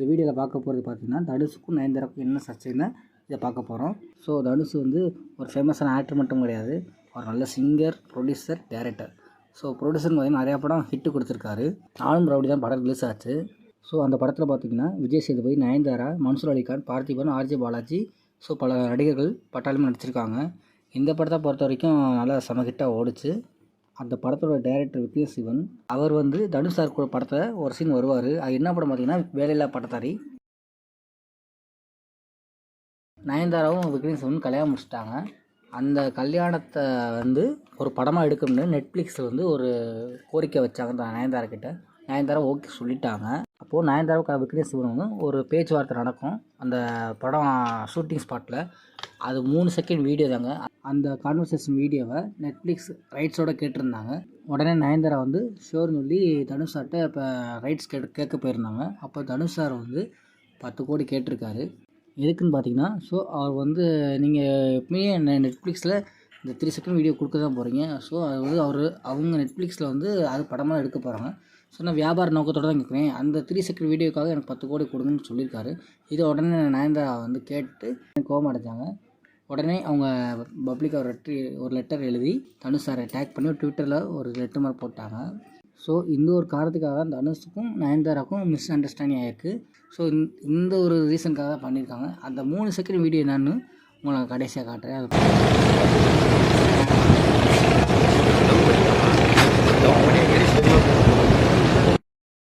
இந்த வீடியோவில் பார்க்க போகிறது பார்த்திங்கன்னா தனுஷுக்கும் நயன்தாராவுக்கும் என்ன சர்ச்சைன்னு இதை பார்க்க போகிறோம். ஸோ தனுஷ் வந்து ஒரு ஃபேமஸான ஆக்டர் மட்டும் கிடையாது, ஒரு நல்ல சிங்கர், ப்ரொடியூசர், டேரக்டர். ஸோ ப்ரொடியூசர்னு பார்த்திங்கன்னா நிறையா படம் ஹிட்டு கொடுத்துருக்காரு. நானும் ரவுடி தான் படம் ரிலீஸ் ஆச்சு. ஸோ அந்த படத்தில் பார்த்திங்கன்னா விஜய் சேதுபதி, நயன்தாரா, மன்சூர் அலிகான், பார்த்திபன், ஆர்ஜே பாலாஜி, ஸோ பல நடிகர்கள் பட்டாளமே நடிச்சிருக்காங்க. இந்த படத்தை பொறுத்த வரைக்கும் நல்லா செம ஹிட்டாக ஓடிச்சு. அந்த படத்தோட டைரக்டர் விக்னேஷ் சிவன், அவர் வந்து தனுஷ் சார் கூட படத்தை ஒரு சீன் வருவார். அது என்ன படம் பார்த்தீங்கன்னா வேலையில்லா பட்டதாரி. நயன்தாராவும் விக்னேஷ் சிவன் கல்யாணம் முடிச்சிட்டாங்க. அந்த கல்யாணத்தை வந்து ஒரு படமாக எடுக்கணும்னு நெட்ஃப்ளிக்ஸில் வந்து ஒரு கோரிக்கை வச்சாங்க நயன்தாரா கிட்ட. நயன்தாரா ஓகே சொல்லிட்டாங்க. அப்போது நயன்தாராவுக்கு விக்னேஷ் சிவன் வந்து ஒரு பேச்சுவார்த்தை நடக்கும் அந்த படம் ஷூட்டிங் ஸ்பாட்டில். அது 3 செகண்ட் வீடியோ தாங்க. அந்த கான்வர்சேஷன் வீடியோவை நெட்ஃப்ளிக்ஸ் ரைட்ஸோடு கேட்டிருந்தாங்க. உடனே நயன்தாரா வந்து ஷோர்னு சொல்லி தனுஷ் சார்கிட்ட இப்போ ரைட்ஸ் கேட்க போயிருந்தாங்க. அப்போ தனுஷ் சார் வந்து 10 கோடி கேட்டிருக்காரு. எதுக்குன்னு பார்த்தீங்கன்னா, ஸோ அவர் வந்து நீங்கள் எப்பவுமே நெட்ஃப்ளிக்ஸில் இந்த 3 செகண்ட் வீடியோ கொடுக்க தான் போகிறீங்க. ஸோ அது வந்து அவங்க நெட்ஃப்ளிக்ஸில் வந்து அது படமாக எடுக்க போகிறாங்க. ஸோ நான் வியாபார நோக்கத்தோடு தான் கேட்குறேன். அந்த 3 செகண்ட் வீடியோக்காக எனக்கு 10 கோடி கொடுங்கன்னு சொல்லியிருக்காரு. இதை உடனே நயன்தாரா வந்து கேட்டு கோபம் அடைஞ்சாங்க. உடனே அவங்க பப்ளிக்காக ஒரு லெட்டர் எழுதி தனுஷ் சாரை டேக் பண்ணி ட்விட்டரில் ஒரு லெட்டர் மாதிரி போட்டாங்க. ஸோ இந்த ஒரு காரணத்துக்காக தான் தனுஷுக்கும் நயன்தாராக்கும் மிஸ் அண்டர்ஸ்டாண்டிங் ஆகிருக்கு. ஸோ இந்த ஒரு ரீசனுக்காக தான் பண்ணியிருக்காங்க. அந்த 3 செகண்ட் வீடியோ என்னன்னு உங்களுக்கு கடைசியாக காட்டுறேன்.